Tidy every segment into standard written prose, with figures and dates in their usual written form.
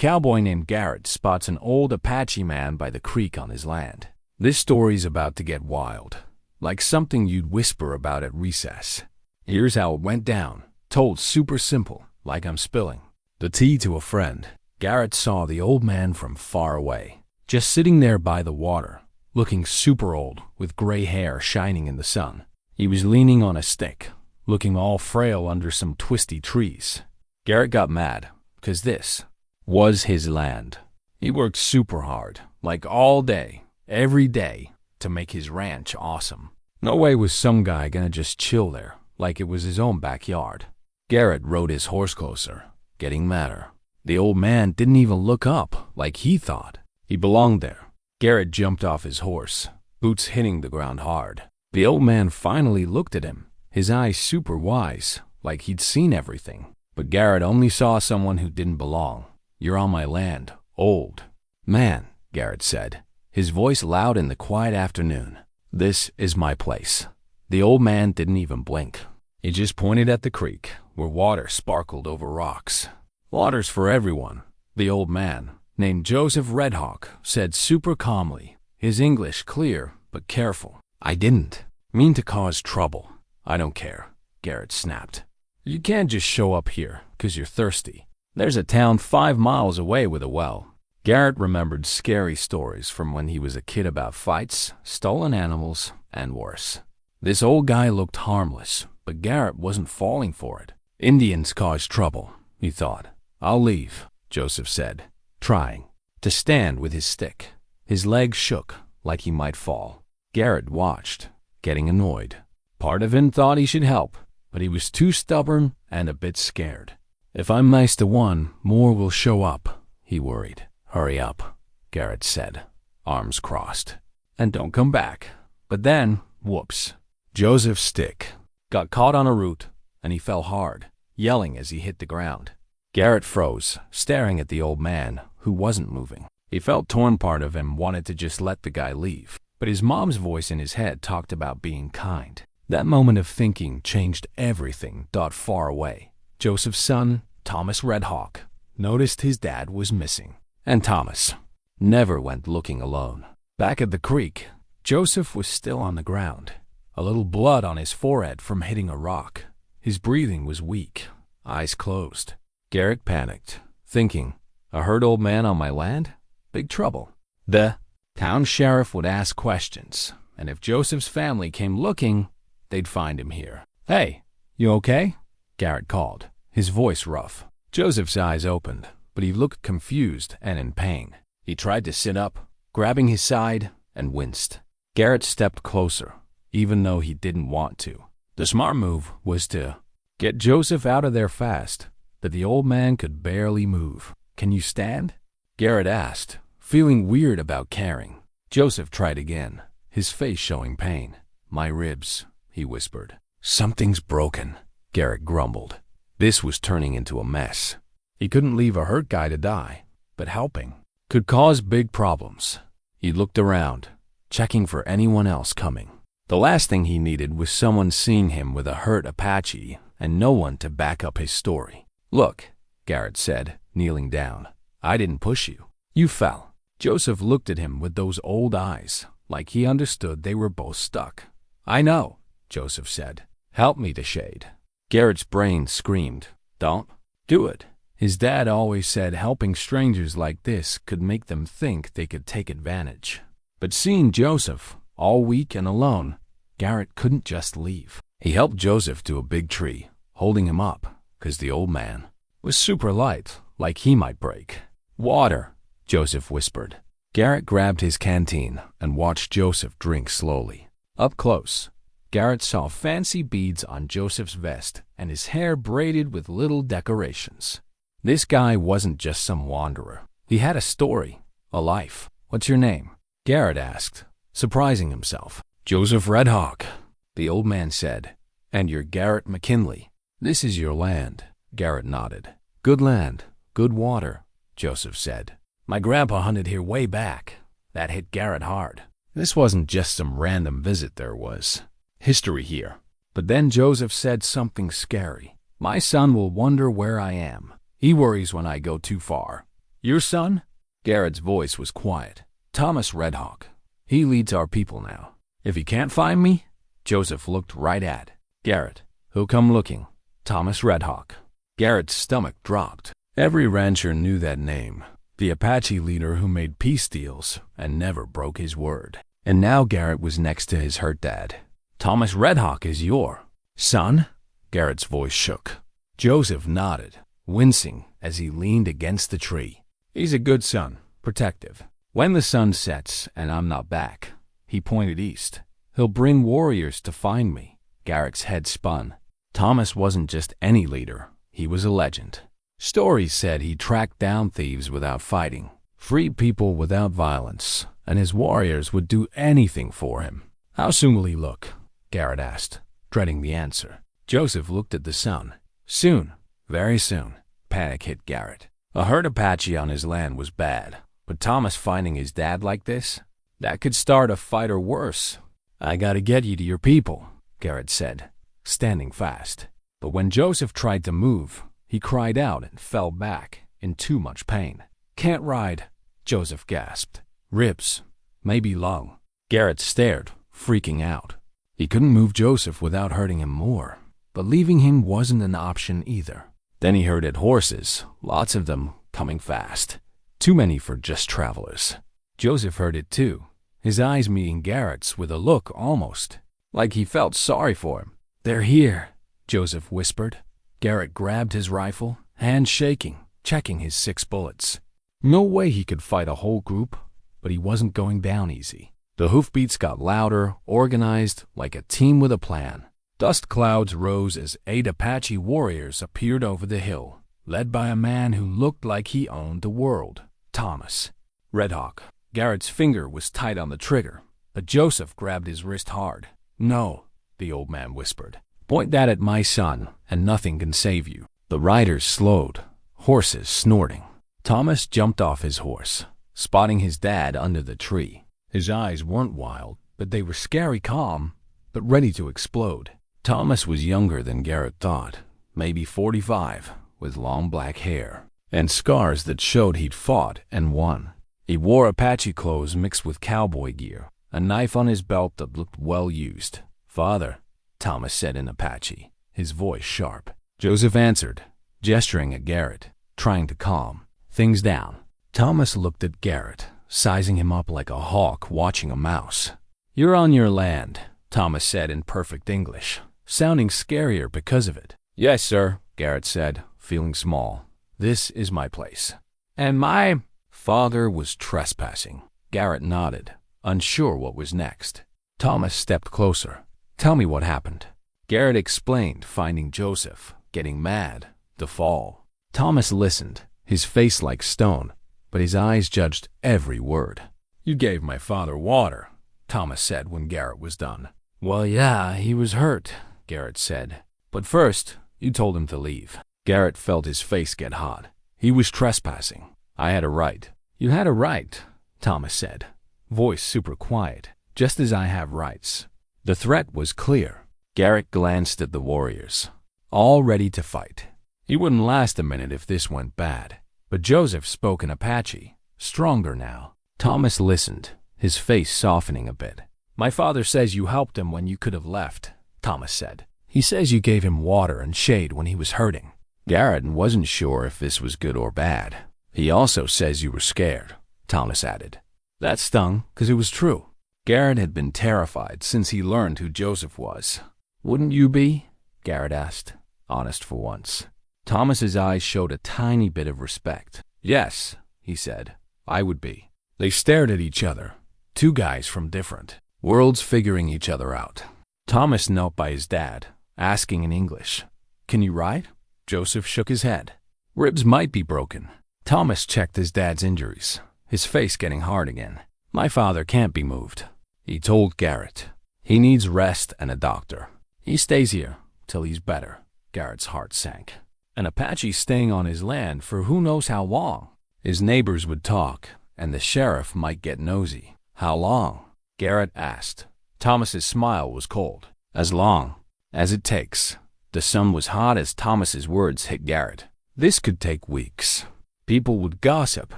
cowboy named Garrett spots an old Apache man by the creek on his land. This story's about to get wild, like something you'd whisper about at recess. Here's how it went down, told super simple, like I'm spilling the tea to a friend. Garrett saw the old man from far away, just sitting there by the water, looking super old with gray hair shining in the sun. He was leaning on a stick, looking all frail under some twisty trees. Garrett got mad, 'cause this was his land. He worked super hard, like all day, every day, to make his ranch awesome. No way was some guy gonna just chill there, like it was his own backyard. Garrett rode his horse closer, getting madder. The old man didn't even look up like he thought he belonged there. Garrett jumped off his horse, boots hitting the ground hard. The old man finally looked at him, his eyes super wise, like he'd seen everything. But Garrett only saw someone who didn't belong. "You're on my land, old man," Garrett said, his voice loud in the quiet afternoon. "This is my place." The old man didn't even blink. He just pointed at the creek, where water sparkled over rocks. "Water's for everyone," the old man, named Joseph Redhawk, said super calmly, his English clear but careful. "I didn't mean to cause trouble. I don't care," Garrett snapped. "You can't just show up here 'cause you're thirsty. There's a town 5 miles away with a well." Garrett remembered scary stories from when he was a kid about fights, stolen animals, and worse. This old guy looked harmless, but Garrett wasn't falling for it. "Indians cause trouble," he thought. "I'll leave," Joseph said, trying to stand with his stick. His legs shook like he might fall. Garrett watched, getting annoyed. Part of him thought he should help, but he was too stubborn and a bit scared. "If I'm nice to one, more will show up," he worried. "Hurry up," Garrett said, arms crossed. "And don't come back." But then, whoops, Joseph's stick got caught on a root, and he fell hard, yelling as he hit the ground. Garrett froze, staring at the old man, who wasn't moving. He felt torn. Part of him wanted to just let the guy leave, but his mom's voice in his head talked about being kind. That moment of thinking changed everything. Far away, Joseph's son, Thomas Redhawk, noticed his dad was missing. And Thomas never went looking alone. Back at the creek, Joseph was still on the ground, a little blood on his forehead from hitting a rock. His breathing was weak, eyes closed. Garrett panicked, thinking, "A hurt old man on my land? Big trouble." The town sheriff would ask questions, and if Joseph's family came looking, they'd find him here. "Hey, you okay?" Garrett called, his voice rough. Joseph's eyes opened, but he looked confused and in pain. He tried to sit up, grabbing his side, and winced. Garrett stepped closer, even though he didn't want to. The smart move was to get Joseph out of there fast, but the old man could barely move. "Can you stand?" Garrett asked, feeling weird about caring. Joseph tried again, his face showing pain. "My ribs," he whispered. "Something's broken," Garrett grumbled. This was turning into a mess. He couldn't leave a hurt guy to die, but helping could cause big problems. He looked around, checking for anyone else coming. The last thing he needed was someone seeing him with a hurt Apache and no one to back up his story. "Look," Garrett said, kneeling down. "I didn't push you. You fell." Joseph looked at him with those old eyes, like he understood they were both stuck. "I know," Joseph said. "Help me to shade." Garrett's brain screamed, "Don't do it." His dad always said helping strangers like this could make them think they could take advantage. But seeing Joseph, all weak and alone, Garrett couldn't just leave. He helped Joseph to a big tree, holding him up, 'cause the old man was super light, like he might break. "Water," Joseph whispered. Garrett grabbed his canteen and watched Joseph drink slowly. Up close, Garrett saw fancy beads on Joseph's vest and his hair braided with little decorations. This guy wasn't just some wanderer. He had a story, a life. "What's your name?" Garrett asked, surprising himself. "Joseph Redhawk," the old man said. "And you're Garrett McKinley. This is your land." Garrett nodded. "Good land, good water," Joseph said. "My grandpa hunted here way back." That hit Garrett hard. This wasn't just some random visit, there was history here. But then Joseph said something scary. "My son will wonder where I am. He worries when I go too far. Your son? Garrett's voice was quiet. Thomas Red Hawk. He leads our people now. If he can't find me? Joseph looked right at Garrett. Who'll come looking? Thomas Red Hawk. Garrett's stomach dropped. Every rancher knew that name. The Apache leader who made peace deals and never broke his word. And now Garrett was next to his hurt dad. Thomas Red Hawk is your son? Garrett's voice shook. Joseph nodded, wincing as he leaned against the tree. He's a good son, protective. When the sun sets and I'm not back, he pointed east, he'll bring warriors to find me. Garrett's head spun. Thomas wasn't just any leader, he was a legend. Stories said he tracked down thieves without fighting, freed people without violence, and his warriors would do anything for him. How soon will he look? Garrett asked, dreading the answer. Joseph looked at the sun. Soon, very soon. Panic hit Garrett. A herd Apache on his land was bad, but Thomas finding his dad like this? That could start a fight or worse. I gotta get you to your people, Garrett said, standing fast. But when Joseph tried to move, he cried out and fell back in too much pain. Can't ride, Joseph gasped. Ribs, maybe lung. Garrett stared, freaking out. He couldn't move Joseph without hurting him more, but leaving him wasn't an option either. Then he heard horses, lots of them, coming fast. Too many for just travelers. Joseph heard it too, his eyes meeting Garrett's with a look almost like he felt sorry for him. They're here, Joseph whispered. Garrett grabbed his rifle, hands shaking, checking his 6 bullets. No way he could fight a whole group, but he wasn't going down easy. The hoofbeats got louder, organized, like a team with a plan. Dust clouds rose as 8 Apache warriors appeared over the hill, led by a man who looked like he owned the world, Thomas Red Hawk. Garrett's finger was tight on the trigger, but Joseph grabbed his wrist hard. No, the old man whispered. Point that at my son, and nothing can save you. The riders slowed, horses snorting. Thomas jumped off his horse, spotting his dad under the tree. His eyes weren't wild, but they were scary calm, but ready to explode. Thomas was younger than Garrett thought, maybe 45, with long black hair, and scars that showed he'd fought and won. He wore Apache clothes mixed with cowboy gear, a knife on his belt that looked well used. Father, Thomas said in Apache, his voice sharp. Joseph answered, gesturing at Garrett, trying to calm things down. Thomas looked at Garrett, sizing him up like a hawk watching a mouse. You're on your land, Thomas said in perfect English, sounding scarier because of it. Yes, sir, Garrett said, feeling small. This is my place. And my father was trespassing. Garrett nodded, unsure what was next. Thomas stepped closer. Tell me what happened. Garrett explained, finding Joseph, getting mad, the fall. Thomas listened, his face like stone, but his eyes judged every word. You gave my father water, Thomas said when Garrett was done. Well, yeah, he was hurt, Garrett said. But first, you told him to leave. Garrett felt his face get hot. He was trespassing. I had a right. You had a right, Thomas said, voice super quiet, just as I have rights. The threat was clear. Garrett glanced at the warriors, all ready to fight. He wouldn't last a minute if this went bad. But Joseph spoke in Apache, stronger now. Thomas listened, his face softening a bit. My father says you helped him when you could have left, Thomas said. He says you gave him water and shade when he was hurting. Garrett wasn't sure if this was good or bad. He also says you were scared, Thomas added. That stung, 'cause it was true. Garrett had been terrified since he learned who Joseph was. Wouldn't you be? Garrett asked, honest for once. Thomas's eyes showed a tiny bit of respect. Yes, he said, I would be. They stared at each other, 2 guys from different worlds figuring each other out. Thomas knelt by his dad, asking in English, Can you ride? Joseph shook his head. Ribs might be broken. Thomas checked his dad's injuries, his face getting hard again. My father can't be moved, he told Garrett. He needs rest and a doctor. He stays here till he's better. Garrett's heart sank. An Apache staying on his land for who knows how long. His neighbors would talk, and the sheriff might get nosy. How long? Garrett asked. Thomas's smile was cold. As long as it takes. The sun was hot as Thomas's words hit Garrett. This could take weeks. People would gossip,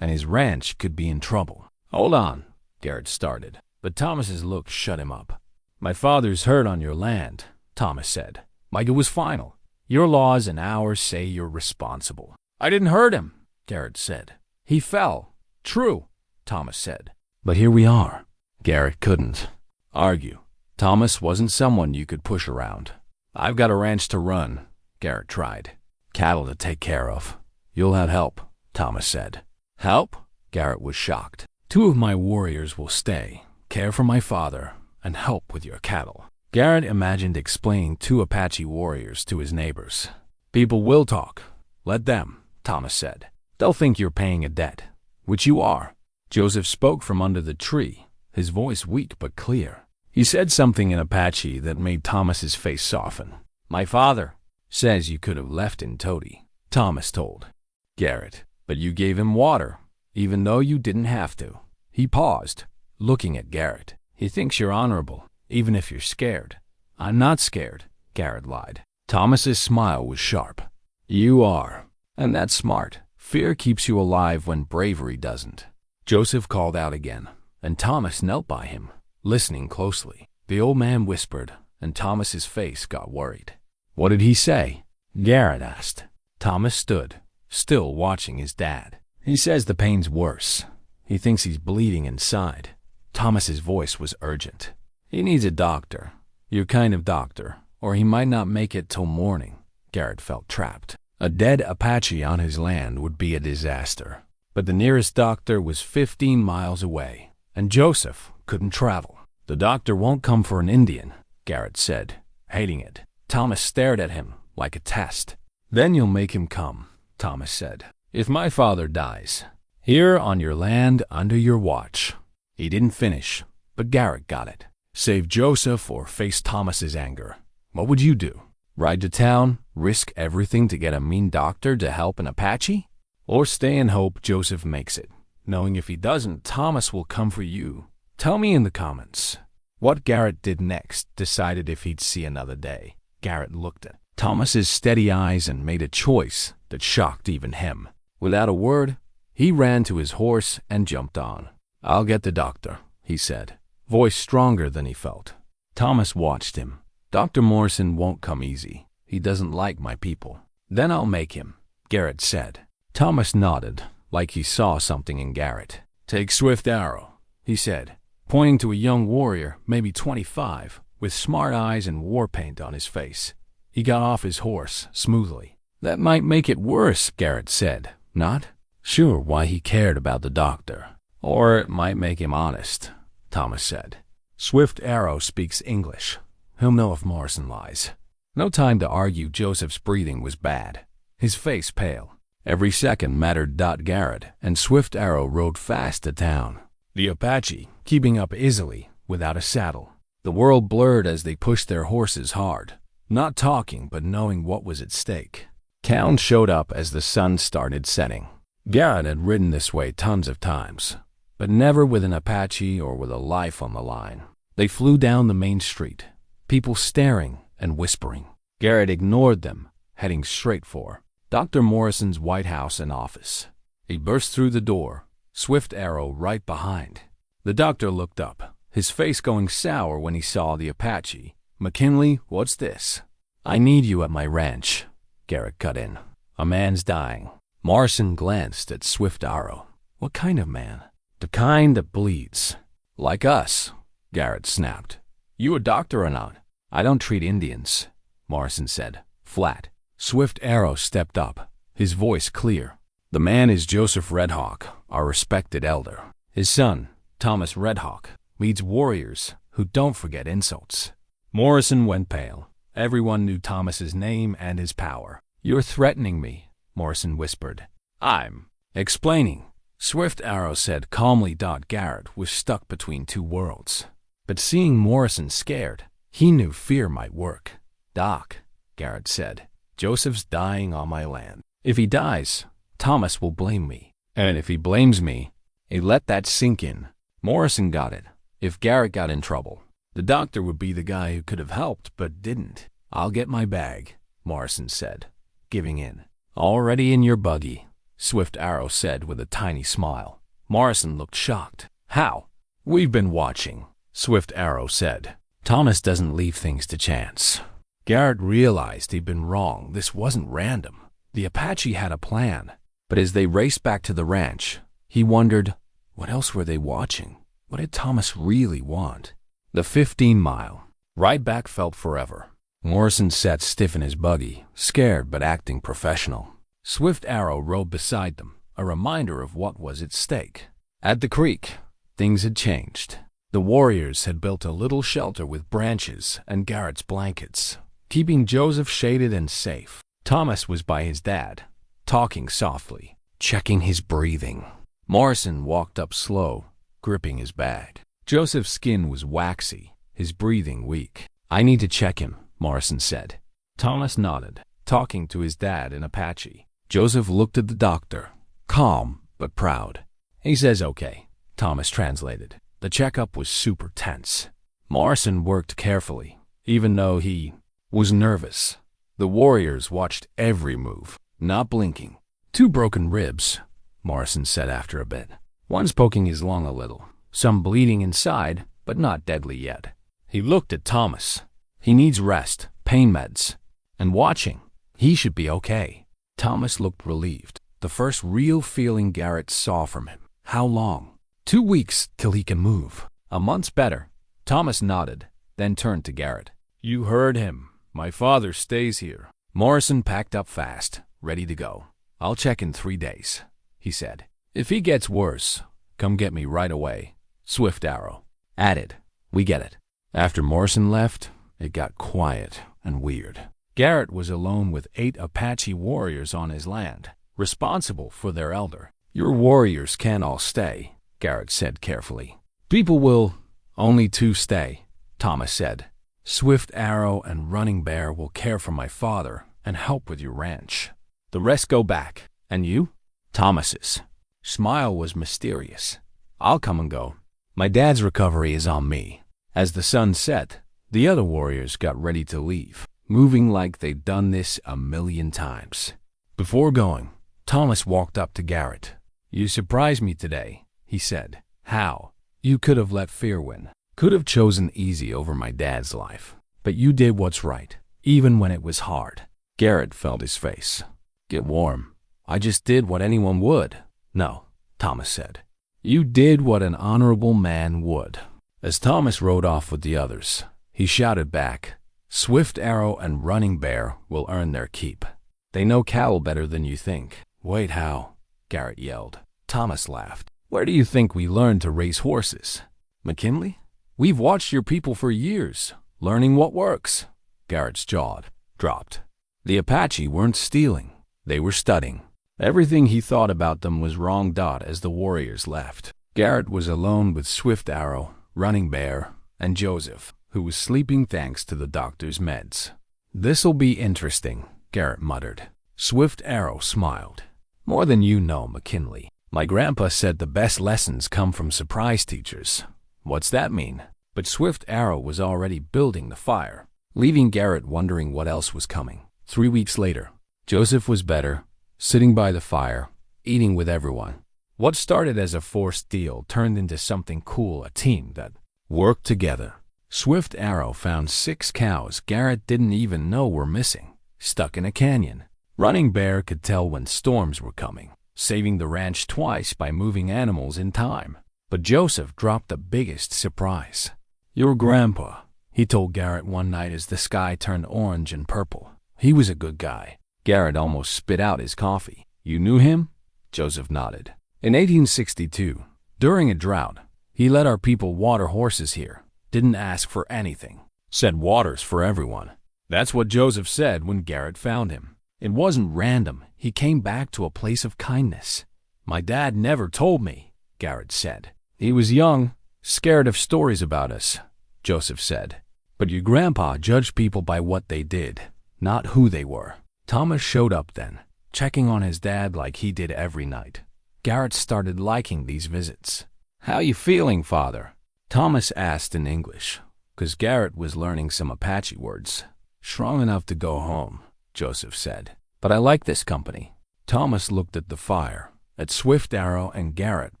and his ranch could be in trouble. "Hold on," Garrett started, but Thomas's look shut him up. "My father's hurt on your land," Thomas said, like it was final. "Your laws and ours say you're responsible." "I didn't hurt him," Garrett said. "He fell." "True," Thomas said. "But here we are." Garrett couldn't argue. Thomas wasn't someone you could push around. "I've got a ranch to run," Garrett tried. "Cattle to take care of." "You'll have help," Thomas said. "Help?" Garrett was shocked. "2 of my warriors will stay, care for my father, and help with your cattle." Garrett imagined explaining 2 Apache warriors to his neighbors. "People will talk. Let them," Thomas said. "They'll think you're paying a debt, which you are." Joseph spoke from under the tree, his voice weak but clear. He said something in Apache that made Thomas's face soften. "My father says you could have left in toady," Thomas told Garrett. "But you gave him water, even though you didn't have to." He paused, looking at Garrett. "He thinks you're honorable, even if you're scared." "I'm not scared," Garrett lied. Thomas's smile was sharp. "You are, and that's smart. Fear keeps you alive when bravery doesn't." Joseph called out again, and Thomas knelt by him, listening closely. The old man whispered, and Thomas's face got worried. "What did he say?" Garrett asked. Thomas stood, still watching his dad. "He says the pain's worse. He thinks he's bleeding inside." Thomas's voice was urgent. "He needs a doctor, your kind of doctor, or he might not make it till morning." Garrett felt trapped. A dead Apache on his land would be a disaster. But the nearest doctor was 15 miles away, and Joseph couldn't travel. "The doctor won't come for an Indian," Garrett said, hating it. Thomas stared at him like a test. "Then you'll make him come," Thomas said. "If my father dies, here on your land under your watch." He didn't finish, but Garrett got it. Save Joseph or face Thomas's anger. What would you do? Ride to town, risk everything to get a mean doctor to help an Apache? Or stay and hope Joseph makes it, knowing if he doesn't, Thomas will come for you? Tell me in the comments. What Garrett did next decided if he'd see another day. Garrett looked at Thomas's steady eyes and made a choice that shocked even him. Without a word, he ran to his horse and jumped on. "I'll get the doctor," he said, voice stronger than he felt. Thomas watched him. "Dr. Morrison won't come easy. He doesn't like my people." "Then I'll make him," Garrett said. Thomas nodded, like he saw something in Garrett. "Take Swift Arrow," he said, pointing to a young warrior, maybe 25, with smart eyes and war paint on his face. He got off his horse smoothly. "That might make it worse," Garrett said, not sure why he cared about the doctor. "Or it might make him honest," Thomas said. "Swift Arrow speaks English. He'll know if Morrison lies." No time to argue. Joseph's breathing was bad, his face pale. Every second mattered. Garrett and Swift Arrow rode fast to town, the Apache keeping up easily without a saddle. The world blurred as they pushed their horses hard, not talking but knowing what was at stake. Town showed up as the sun started setting. Garrett had ridden this way tons of times, but never with an Apache or with a life on the line. They flew down the main street, people staring and whispering. Garrett ignored them, heading straight for Dr. Morrison's White House and office. He burst through the door, Swift Arrow right behind. The doctor looked up, his face going sour when he saw the Apache. "McKinley, what's this?" "I need you at my ranch," Garrett cut in. "A man's dying." Morrison glanced at Swift Arrow. "What kind of man?" "The kind that bleeds." "Like us," Garrett snapped. "You a doctor or not?" "I don't treat Indians," Morrison said, flat. Swift Arrow stepped up, his voice clear. "The man is Joseph Redhawk, our respected elder. His son, Thomas Redhawk, leads warriors who don't forget insults." Morrison went pale. Everyone knew Thomas's name and his power. "You're threatening me," Morrison whispered. "I'm explaining," Swift Arrow said calmly. Garrett was stuck between two worlds. But seeing Morrison scared, he knew fear might work. "Doc," Garrett said, "Joseph's dying on my land. If he dies, Thomas will blame me. And if he blames me, he let that sink in." Morrison got it. If Garrett got in trouble, the doctor would be the guy who could have helped but didn't. "I'll get my bag," Morrison said, giving in. "Already in your buggy," Swift Arrow said with a tiny smile. Morrison looked shocked. How? We've been watching, Swift Arrow said. Thomas doesn't leave things to chance. Garrett realized he'd been wrong. This wasn't random. The Apache had a plan. But as they raced back to the ranch, he wondered, what else were they watching? What did Thomas really want? The 15-mile ride back felt forever. Morrison sat stiff in his buggy, scared but acting professional. Swift Arrow rode beside them, a reminder of what was at stake. At the creek, things had changed. The warriors had built a little shelter with branches and Garrett's blankets, keeping Joseph shaded and safe. Thomas was by his dad, talking softly, checking his breathing. Morrison walked up slow, gripping his bag. Joseph's skin was waxy, his breathing weak. I need to check him, Morrison said. Thomas nodded, talking to his dad in Apache. Joseph looked at the doctor, calm but proud. He says okay, Thomas translated. The checkup was super tense. Morrison worked carefully, even though he was nervous. The warriors watched every move, not blinking. 2 broken ribs, Morrison said after a bit. One's poking his lung a little, some bleeding inside, but not deadly yet. He looked at Thomas. He needs rest, pain meds, and watching. He should be okay. Thomas looked relieved, the first real feeling Garrett saw from him. How long? 2 weeks till he can move. A month's better. Thomas nodded, then turned to Garrett. You heard him. My father stays here. Morrison packed up fast, ready to go. I'll check in 3 days, he said. If he gets worse, come get me right away. Swift Arrow added, we get it. After Morrison left, it got quiet and weird. Garrett was alone with 8 Apache warriors on his land, responsible for their elder. Your warriors can't all stay, Garrett said carefully. People will. Only 2 stay, Thomas said. Swift Arrow and Running Bear will care for my father and help with your ranch. The rest go back. And you? Thomas's smile was mysterious. I'll come and go. My dad's recovery is on me. As the sun set, the other warriors got ready to leave, moving like they'd done this a million times. Before going, Thomas walked up to Garrett. You surprised me today, he said. How? You could have let fear win. Could have chosen easy over my dad's life. But you did what's right, even when it was hard. Garrett felt his face get warm. I just did what anyone would. No, Thomas said. You did what an honorable man would. As Thomas rode off with the others, he shouted back, Swift Arrow and Running Bear will earn their keep. They know cattle better than you think. Wait, how? Garrett yelled. Thomas laughed. Where do you think we learned to race horses? McKinley? We've watched your people for years, learning what works. Garrett's jaw dropped. The Apache weren't stealing. They were studying. Everything he thought about them was wrong. As the warriors left, Garrett was alone with Swift Arrow, Running Bear, and Joseph, who was sleeping thanks to the doctor's meds. This'll be interesting, Garrett muttered. Swift Arrow smiled. More than you know, McKinley. My grandpa said the best lessons come from surprise teachers. What's that mean? But Swift Arrow was already building the fire, leaving Garrett wondering what else was coming. 3 weeks later, Joseph was better, sitting by the fire, eating with everyone. What started as a forced deal turned into something cool, a team that worked together. Swift Arrow found 6 cows Garrett didn't even know were missing, stuck in a canyon. Running Bear could tell when storms were coming, saving the ranch twice by moving animals in time. But Joseph dropped the biggest surprise. Your grandpa, he told Garrett one night as the sky turned orange and purple. He was a good guy. Garrett almost spit out his coffee. You knew him? Joseph nodded. In 1862, during a drought, he let our people water horses here. Didn't ask for anything. Said water's for everyone. That's what Joseph said when Garrett found him. It wasn't random. He came back to a place of kindness. My dad never told me, Garrett said. He was young, scared of stories about us, Joseph said. But your grandpa judged people by what they did, not who they were. Thomas showed up then, checking on his dad like he did every night. Garrett started liking these visits. How you feeling, father? Thomas asked in English, 'cause Garrett was learning some Apache words. Strong enough to go home, Joseph said. But I like this company. Thomas looked at the fire, at Swift Arrow and Garrett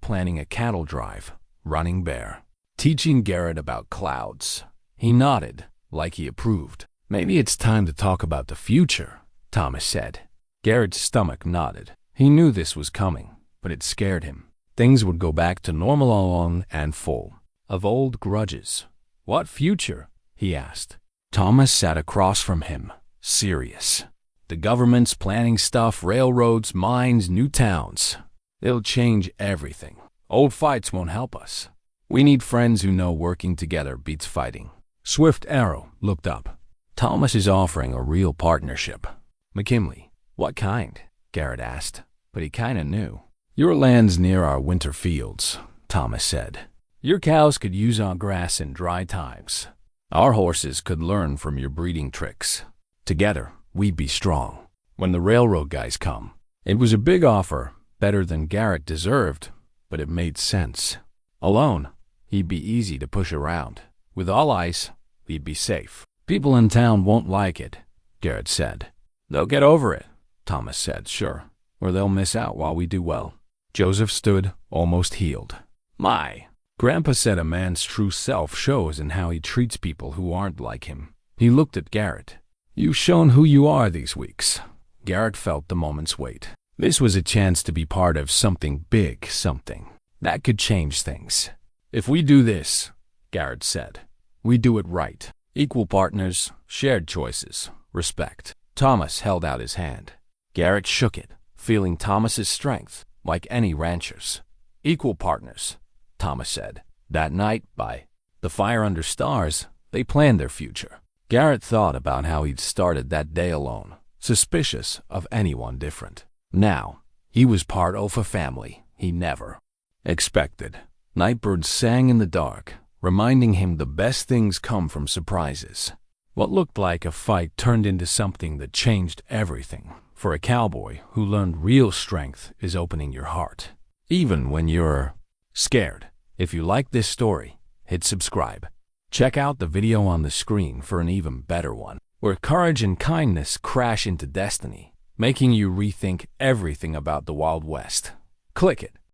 planning a cattle drive, running Bear, teaching Garrett about clouds. He nodded, like he approved. Maybe it's time to talk about the future, Thomas said. Garrett's stomach nodded. He knew this was coming, but it scared him. Things would go back to normal alone and full of old grudges. What future? He asked. Thomas sat across from him, serious. The government's planning stuff, railroads, mines, new towns. They'll change everything. Old fights won't help us. We need friends who know working together beats fighting. Swift Arrow looked up. Thomas is offering a real partnership. McKinley. What kind? Garrett asked, but he kinda knew. Your land's near our winter fields, Thomas said. Your cows could use our grass in dry times. Our horses could learn from your breeding tricks. Together, we'd be strong. When the railroad guys come, it was a big offer, better than Garrett deserved, but it made sense. Alone, he'd be easy to push around. With all ice, he'd be safe. People in town won't like it, Garrett said. They'll get over it, Thomas said, sure, or they'll miss out while we do well. Joseph stood, almost healed. My, Grandpa said a man's true self shows in how he treats people who aren't like him. He looked at Garrett. You've shown who you are these weeks. Garrett felt the moment's weight. This was a chance to be part of something big, something that could change things. If we do this, Garrett said, we do it right. Equal partners, shared choices, respect. Thomas held out his hand. Garrett shook it, feeling Thomas's strength, like any rancher's. Equal partners, Thomas said. That night, by the fire under stars, they planned their future. Garrett thought about how he'd started that day alone, suspicious of anyone different. Now, he was part of a family he never expected. Nightbirds sang in the dark, reminding him the best things come from surprises. What looked like a fight turned into something that changed everything. For a cowboy who learned real strength is opening your heart, even when you're scared. If you like this story, hit subscribe. Check out the video on the screen for an even better one, where courage and kindness crash into destiny, making you rethink everything about the Wild West. Click it.